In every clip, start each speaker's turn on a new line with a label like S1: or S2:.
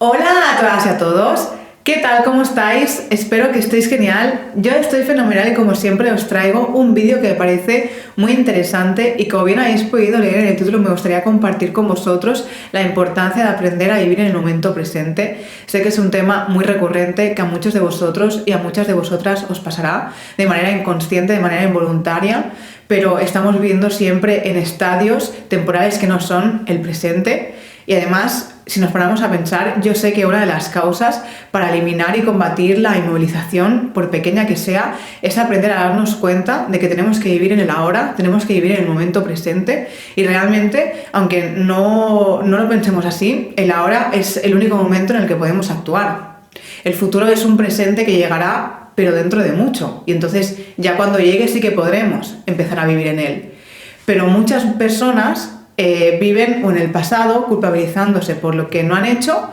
S1: Hola a todas y a todos, ¿qué tal? ¿Cómo estáis? Espero que estéis genial. Yo estoy fenomenal y como siempre os traigo un vídeo que me parece muy interesante y como bien habéis podido leer en el título me gustaría compartir con vosotros la importancia de aprender a vivir en el momento presente. Sé que es un tema muy recurrente que a muchos de vosotros y a muchas de vosotras os pasará de manera inconsciente, de manera involuntaria, pero estamos viviendo siempre en estadios temporales que no son el presente. Y además, si nos ponemos a pensar, yo sé que una de las causas para eliminar y combatir la inmovilización, por pequeña que sea, es aprender a darnos cuenta de que tenemos que vivir en el ahora, tenemos que vivir en el momento presente y realmente, aunque no lo pensemos así, el ahora es el único momento en el que podemos actuar. El futuro es un presente que llegará, pero dentro de mucho, y entonces ya cuando llegue sí que podremos empezar a vivir en él. Pero muchas personas viven o en el pasado culpabilizándose por lo que no han hecho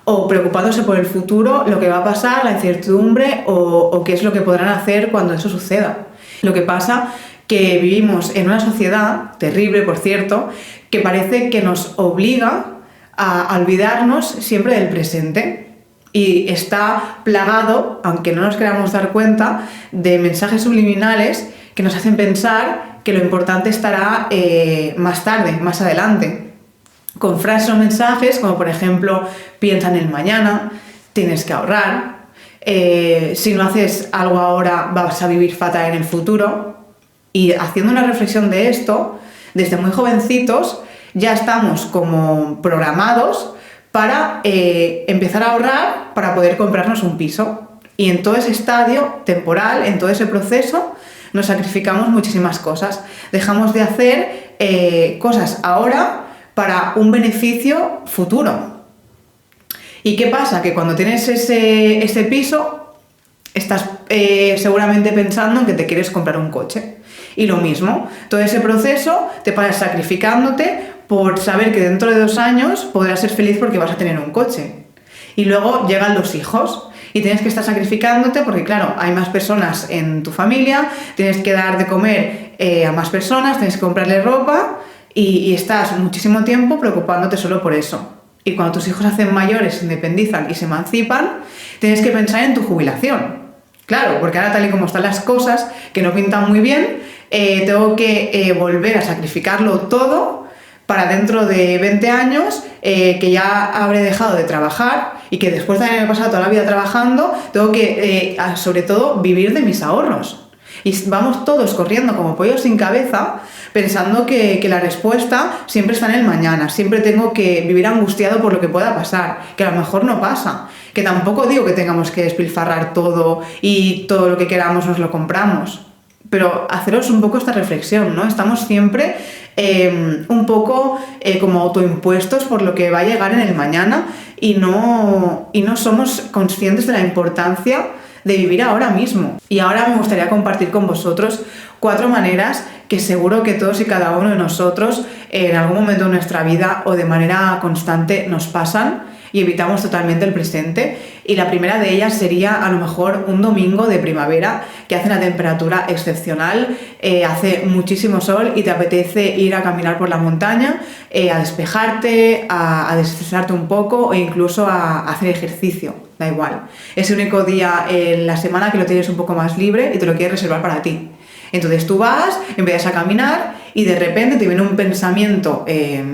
S1: o preocupándose por el futuro, lo que va a pasar, la incertidumbre o qué es lo que podrán hacer cuando eso suceda. Lo que pasa que vivimos en una sociedad, terrible por cierto, que parece que nos obliga a olvidarnos siempre del presente y está plagado, aunque no nos queramos dar cuenta, de mensajes subliminales que nos hacen pensar que lo importante estará más tarde, más adelante. Con frases o mensajes como por ejemplo, piensa en el mañana, tienes que ahorrar, si no haces algo ahora vas a vivir fatal en el futuro. Y haciendo una reflexión de esto, desde muy jovencitos ya estamos como programados para empezar a ahorrar para poder comprarnos un piso. Y en todo ese estadio temporal, en todo ese proceso, nos sacrificamos muchísimas cosas. Dejamos de hacer cosas ahora para un beneficio futuro. ¿Y qué pasa? Que cuando tienes ese piso, estás seguramente pensando en que te quieres comprar un coche. Y lo mismo, todo ese proceso te pasas sacrificándote por saber que dentro de 2 años podrás ser feliz porque vas a tener un coche. Y luego llegan los hijos. Y tienes que estar sacrificándote porque, claro, hay más personas en tu familia, tienes que dar de comer a más personas, tienes que comprarle ropa y estás muchísimo tiempo preocupándote solo por eso. Y cuando tus hijos se hacen mayores, se independizan y se emancipan, tienes que pensar en tu jubilación. Claro, porque ahora tal y como están las cosas, que no pintan muy bien, tengo que volver a sacrificarlo todo para dentro de 20 años, que ya habré dejado de trabajar y que después de haberme pasado toda la vida trabajando, tengo que, sobre todo, vivir de mis ahorros. Y vamos todos corriendo como pollos sin cabeza, pensando que la respuesta siempre está en el mañana, siempre tengo que vivir angustiado por lo que pueda pasar, que a lo mejor no pasa, que tampoco digo que tengamos que despilfarrar todo y todo lo que queramos nos lo compramos. Pero haceros un poco esta reflexión, ¿no? Estamos siempre un poco como autoimpuestos por lo que va a llegar en el mañana y no somos conscientes de la importancia de vivir ahora mismo. Y ahora me gustaría compartir con vosotros 4 maneras que seguro que todos y cada uno de nosotros en algún momento de nuestra vida o de manera constante nos pasan y evitamos totalmente el presente. Y la primera de ellas sería a lo mejor un domingo de primavera que hace una temperatura excepcional, hace muchísimo sol y te apetece ir a caminar por la montaña, a despejarte, a desestresarte un poco o incluso a hacer ejercicio, da igual. Es el único día en la semana que lo tienes un poco más libre y te lo quieres reservar para ti. Entonces tú vas, empiezas a caminar y de repente te viene un pensamiento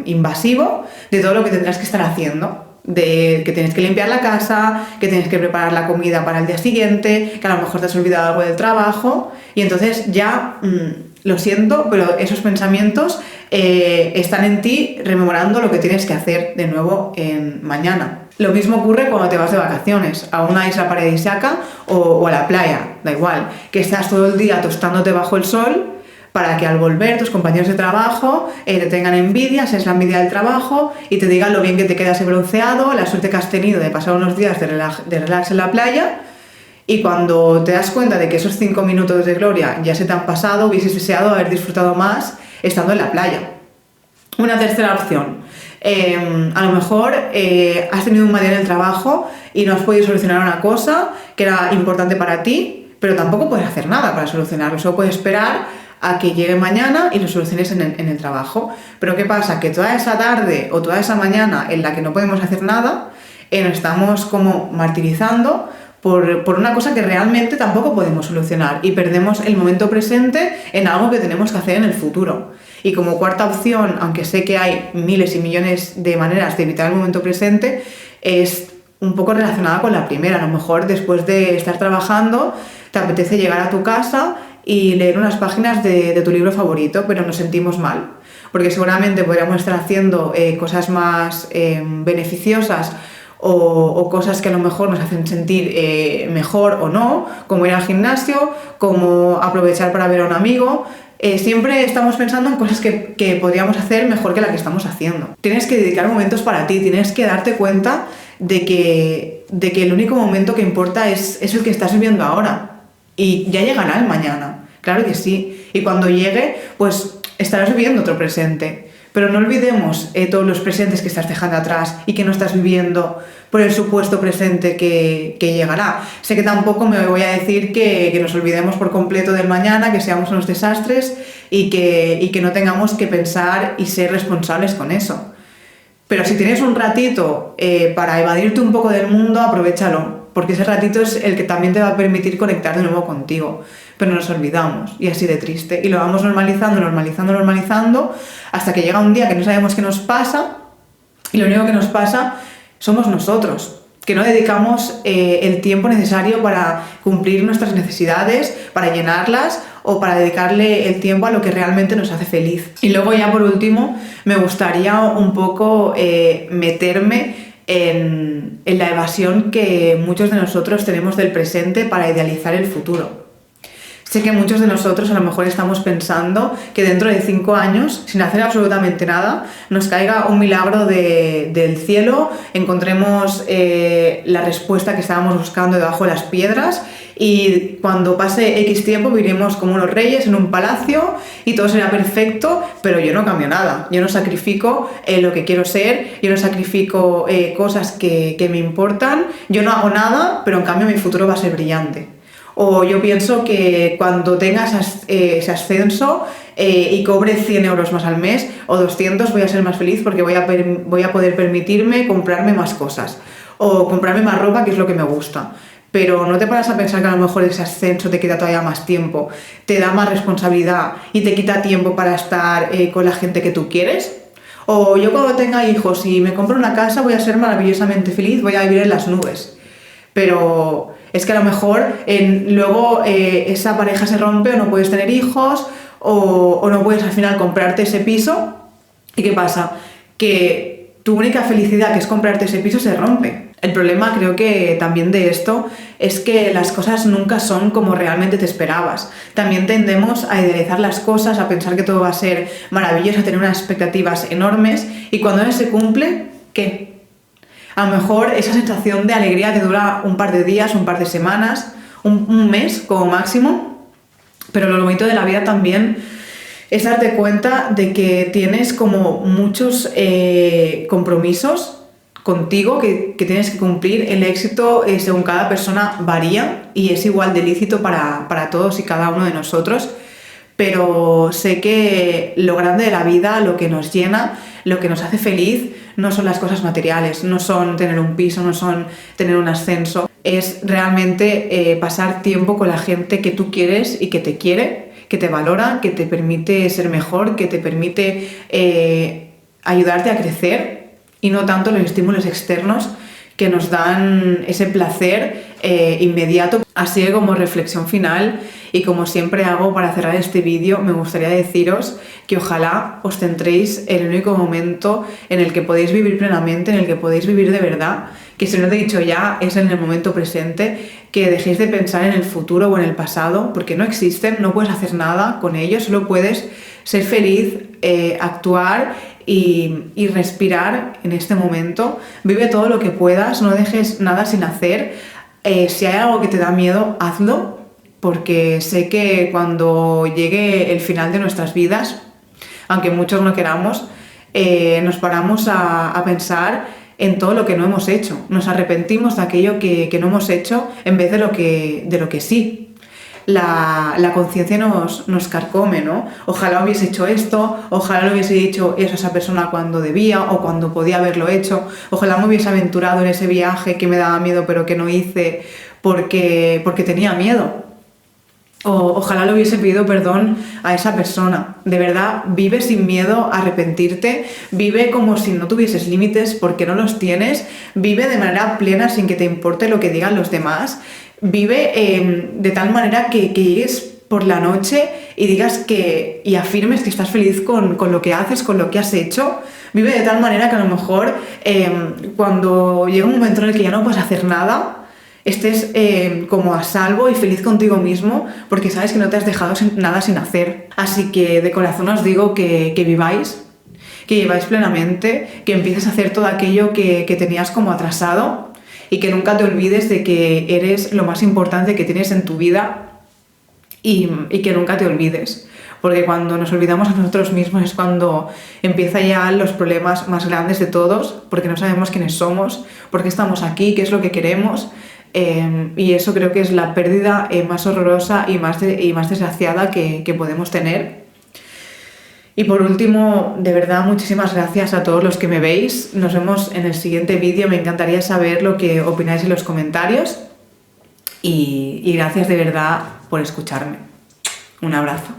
S1: invasivo de todo lo que tendrás que estar haciendo. De que tienes que limpiar la casa, que tienes que preparar la comida para el día siguiente, que a lo mejor te has olvidado algo del trabajo y entonces ya, lo siento, pero esos pensamientos están en ti rememorando lo que tienes que hacer de nuevo mañana. Lo mismo ocurre cuando te vas de vacaciones a una isla paradisíaca o a la playa, da igual, que estás todo el día tostándote bajo el sol para que al volver tus compañeros de trabajo te tengan envidia, seas la envidia del trabajo y te digan lo bien que te queda ese bronceado, la suerte que has tenido de pasar unos días de relax en la playa y cuando te das cuenta de que esos 5 minutos de gloria ya se te han pasado, hubieses deseado haber disfrutado más estando en la playa. Una tercera opción, a lo mejor has tenido un mal día en el trabajo y no has podido solucionar una cosa que era importante para ti, pero tampoco puedes hacer nada para solucionarlo, solo puedes esperar a que llegue mañana y lo soluciones en el trabajo. Pero ¿qué pasa? Que toda esa tarde o toda esa mañana en la que no podemos hacer nada, nos estamos como martirizando por una cosa que realmente tampoco podemos solucionar y perdemos el momento presente en algo que tenemos que hacer en el futuro. Y como cuarta opción, aunque sé que hay miles y millones de maneras de evitar el momento presente, es un poco relacionada con la primera. A lo mejor después de estar trabajando te apetece llegar a tu casa y leer unas páginas de tu libro favorito, pero nos sentimos mal, porque seguramente podríamos estar haciendo cosas más beneficiosas o cosas que a lo mejor nos hacen sentir mejor o no, como ir al gimnasio, como aprovechar para ver a un amigo. Siempre estamos pensando en cosas que podríamos hacer mejor que la que estamos haciendo. Tienes que dedicar momentos para ti, tienes que darte cuenta de que el único momento que importa es el que estás viviendo ahora. Y ya llegará el mañana, claro que sí. Y cuando llegue, pues estarás viviendo otro presente. Pero no olvidemos todos los presentes que estás dejando atrás y que no estás viviendo por el supuesto presente que llegará. Sé que tampoco me voy a decir que nos olvidemos por completo del mañana, que seamos unos desastres y que no tengamos que pensar y ser responsables con eso. Pero si tienes un ratito para evadirte un poco del mundo, aprovéchalo, porque ese ratito es el que también te va a permitir conectar de nuevo contigo. Pero nos olvidamos, y así de triste. Y lo vamos normalizando, hasta que llega un día que no sabemos qué nos pasa, y lo único que nos pasa somos nosotros, que no dedicamos el tiempo necesario para cumplir nuestras necesidades, para llenarlas, o para dedicarle el tiempo a lo que realmente nos hace feliz. Y luego ya por último, me gustaría un poco meterme en la evasión que muchos de nosotros tenemos del presente para idealizar el futuro. Sé que muchos de nosotros a lo mejor estamos pensando que dentro de 5 años, sin hacer absolutamente nada, nos caiga un milagro del cielo, encontremos la respuesta que estábamos buscando debajo de las piedras y cuando pase X tiempo viviremos como unos reyes en un palacio y todo será perfecto, pero yo no cambio nada. Yo no sacrifico lo que quiero ser, yo no sacrifico cosas que me importan, yo no hago nada, pero en cambio mi futuro va a ser brillante. O yo pienso que cuando tenga ese ascenso y cobre 100 euros más al mes o 200 voy a ser más feliz porque voy a poder permitirme comprarme más cosas o comprarme más ropa, que es lo que me gusta. Pero no te paras a pensar que a lo mejor ese ascenso te quita todavía más tiempo, te da más responsabilidad y te quita tiempo para estar con la gente que tú quieres. O yo cuando tenga hijos y me compro una casa voy a ser maravillosamente feliz, voy a vivir en las nubes. Pero es que a lo mejor luego esa pareja se rompe o no puedes tener hijos o no puedes al final comprarte ese piso. ¿Y qué pasa? Que tu única felicidad, que es comprarte ese piso, se rompe. El problema creo que también de esto es que las cosas nunca son como realmente te esperabas. También tendemos a idealizar las cosas, a pensar que todo va a ser maravilloso, a tener unas expectativas enormes y cuando no se cumple, ¿qué? A lo mejor esa sensación de alegría te dura un par de días, un par de semanas, un mes como máximo, pero lo bonito de la vida también es darte cuenta de que tienes como muchos compromisos contigo que tienes que cumplir. El éxito según cada persona varía y es igual de lícito para todos y cada uno de nosotros, pero sé que lo grande de la vida, lo que nos llena, lo que nos hace feliz, no son las cosas materiales, no son tener un piso, no son tener un ascenso, es realmente pasar tiempo con la gente que tú quieres y que te quiere, que te valora, que te permite ser mejor, que te permite ayudarte a crecer y no tanto los estímulos externos que nos dan ese placer inmediato. Así que como reflexión final y como siempre hago para cerrar este vídeo, me gustaría deciros que ojalá os centréis en el único momento en el que podéis vivir plenamente, en el que podéis vivir de verdad, que si no te he dicho ya, es en el momento presente, que dejéis de pensar en el futuro o en el pasado, porque no existen, no puedes hacer nada con ellos, solo puedes ser feliz, actuar y respirar en este momento. Vive todo lo que puedas, no dejes nada sin hacer. Si hay algo que te da miedo, hazlo, porque sé que cuando llegue el final de nuestras vidas, aunque muchos no queramos, nos paramos a pensar en todo lo que no hemos hecho. Nos arrepentimos de aquello que no hemos hecho en vez de lo que sí. la conciencia nos carcome, ¿no? Ojalá hubiese hecho esto, ojalá lo hubiese dicho eso a esa persona cuando debía o cuando podía haberlo hecho, ojalá me hubiese aventurado en ese viaje que me daba miedo pero que no hice porque tenía miedo. Ojalá le hubiese pedido perdón a esa persona. De verdad, vive sin miedo a arrepentirte, vive como si no tuvieses límites porque no los tienes, vive de manera plena sin que te importe lo que digan los demás, vive de tal manera que llegues por la noche y digas y afirmes que estás feliz con lo que haces, con lo que has hecho. Vive de tal manera que a lo mejor cuando llega un momento en el que ya no puedes hacer nada, estés como a salvo y feliz contigo mismo porque sabes que no te has dejado nada sin hacer. Así que de corazón os digo que viváis plenamente, que empieces a hacer todo aquello que tenías como atrasado y que nunca te olvides de que eres lo más importante que tienes en tu vida y que nunca te olvides. Porque cuando nos olvidamos a nosotros mismos es cuando empiezan ya los problemas más grandes de todos, porque no sabemos quiénes somos, por qué estamos aquí, qué es lo que queremos. Y eso creo que es la pérdida más horrorosa y más desgraciada que podemos tener. Y por último, de verdad, muchísimas gracias a todos los que me veis. Nos vemos en el siguiente vídeo. Me encantaría saber lo que opináis en los comentarios. Y gracias de verdad por escucharme. Un abrazo.